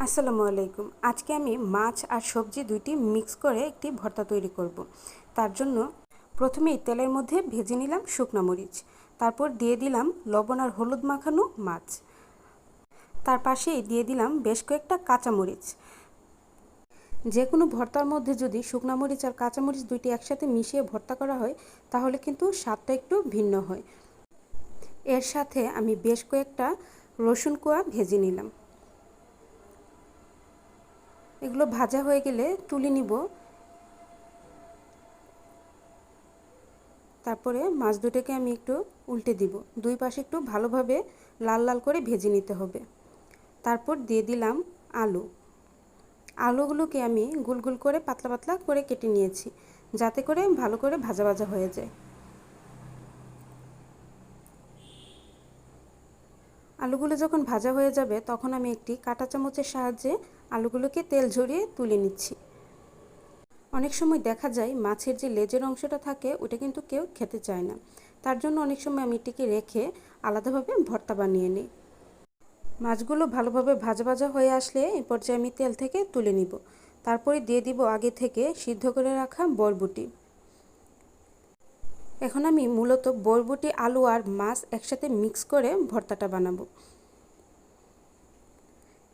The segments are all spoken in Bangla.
আসসালামু আলাইকুম। আজকে আমি মাছ আর সবজি দুইটি মিক্স করে একটি ভর্তা তৈরি করব। তার জন্য প্রথমেই তেলের মধ্যে ভেজে নিলাম শুকনা মরিচ, তারপর দিয়ে দিলাম লবণ আর হলুদ মাখানো মাছ, তার পাশেই দিয়ে দিলাম বেশ কয়েকটা কাঁচামরিচ। যে কোনো ভর্তার মধ্যে যদি শুকনা মরিচ আর কাঁচামরিচ দুইটি একসাথে মিশিয়ে ভর্তা করা হয় তাহলে কিন্তু স্বাদটা একটু ভিন্ন হয়। এর সাথে আমি বেশ কয়েকটা রসুন কোয়া ভেজে নিলাম। এগুলো ভাজা হয়ে গেলে তুলে নিব। তারপরে মাছ দুটোকে আমি একটু উল্টে দিব। দুই পাশে একটু ভালোভাবে লাল লাল করে ভেজে নিতে হবে। তারপর দিয়ে দিলাম আলু। আলুগুলোকে আমি গোল গোল করে পাতলা পাতলা করে কেটে নিয়েছি, যাতে করে ভালো করে ভাজা ভাজা হয়ে যায়। আলুগুলো যখন ভাজা হয়ে যাবে তখন আমি একটি কাঁটা চামচের সাহায্যে আলুগুলোকে তেল ঝরিয়ে তুলে নিচ্ছি। অনেক সময় দেখা যায় মাছের যে লেজের অংশটা থাকে ওটা কিন্তু কেউ খেতে চায় না। তার জন্য অনেক সময় আমি এটিকে রেখে আলাদাভাবে ভর্তা বানিয়ে নিই। মাছগুলো ভালোভাবে ভাজা ভাজা হয়ে আসলে এই পর্যায়ে আমি তেল থেকে তুলে নিব। তারপরে দিয়ে দিব আগে থেকে সিদ্ধ করে রাখা বরবটি। এখন আমি মূলত বরবটি, আলু আর মাছ একসাথে মিক্স করে ভর্তাটা বানাবো।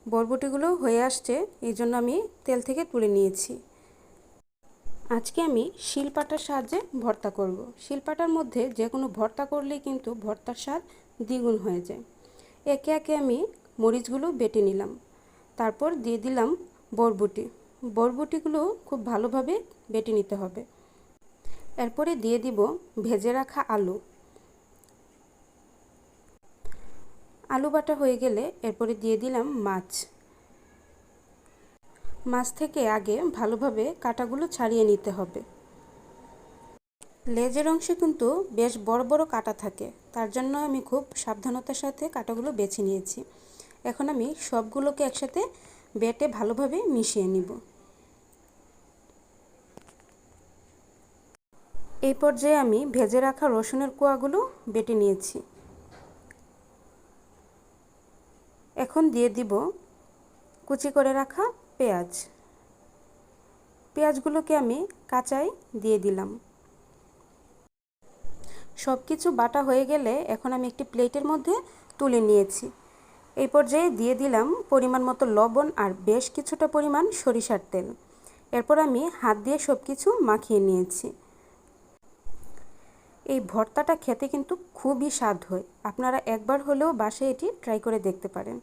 বরবটিগুলো হয়ে আসছে, এই জন্য আমি তেল থেকে তুলে নিয়েছি। আজকে আমি শিলপাটার সাহায্যে ভর্তা করব। শিলপাটার মধ্যে যে কোনো ভর্তা করলেই কিন্তু ভর্তার স্বাদ দ্বিগুণ হয়ে যায়। একে একে আমি মরিচগুলো বেটে নিলাম, তারপর দিয়ে দিলাম বরবটি। বরবটিগুলো খুব ভালোভাবে বেটে নিতে হবে। এরপরে দিয়ে দিব ভেজে রাখা আলু। আলু বাটা হয়ে গেলে এরপরে দিয়ে দিলাম মাছ। মাছ থেকে আগে ভালোভাবে কাঁটাগুলো ছাড়িয়ে নিতে হবে। লেজের অংশে কিন্তু বেশ বড় বড় কাঁটা থাকে, তার জন্য আমি খুব সাবধানতার সাথে কাঁটাগুলো বেছে নিয়েছি। এখন আমি সবগুলোকে একসাথে বেটে ভালোভাবে মিশিয়ে নিব। এই পর্যায়ে আমি ভেজে রাখা রসুনের কোয়াগুলো বেটে নিয়েছি। এখন দিয়ে দিব কুচি করে রাখা পেঁয়াজ। পেঁয়াজগুলোকে আমি কাঁচাই দিয়ে দিলাম। সব কিছু বাটা হয়ে গেলে এখন আমি একটি প্লেটের মধ্যে তুলে নিয়েছি। এই পর্যায়ে দিয়ে দিলাম পরিমাণ মতো লবণ আর বেশ কিছুটা পরিমাণ সরিষার তেল। এরপর আমি হাত দিয়ে সব কিছু মাখিয়ে নিয়েছি। এই ভর্তাটা খেতে কিন্তু খুবই স্বাদ হয়। আপনারা একবার হলেও বাসায় এটি ট্রাই করে দেখতে পারেন।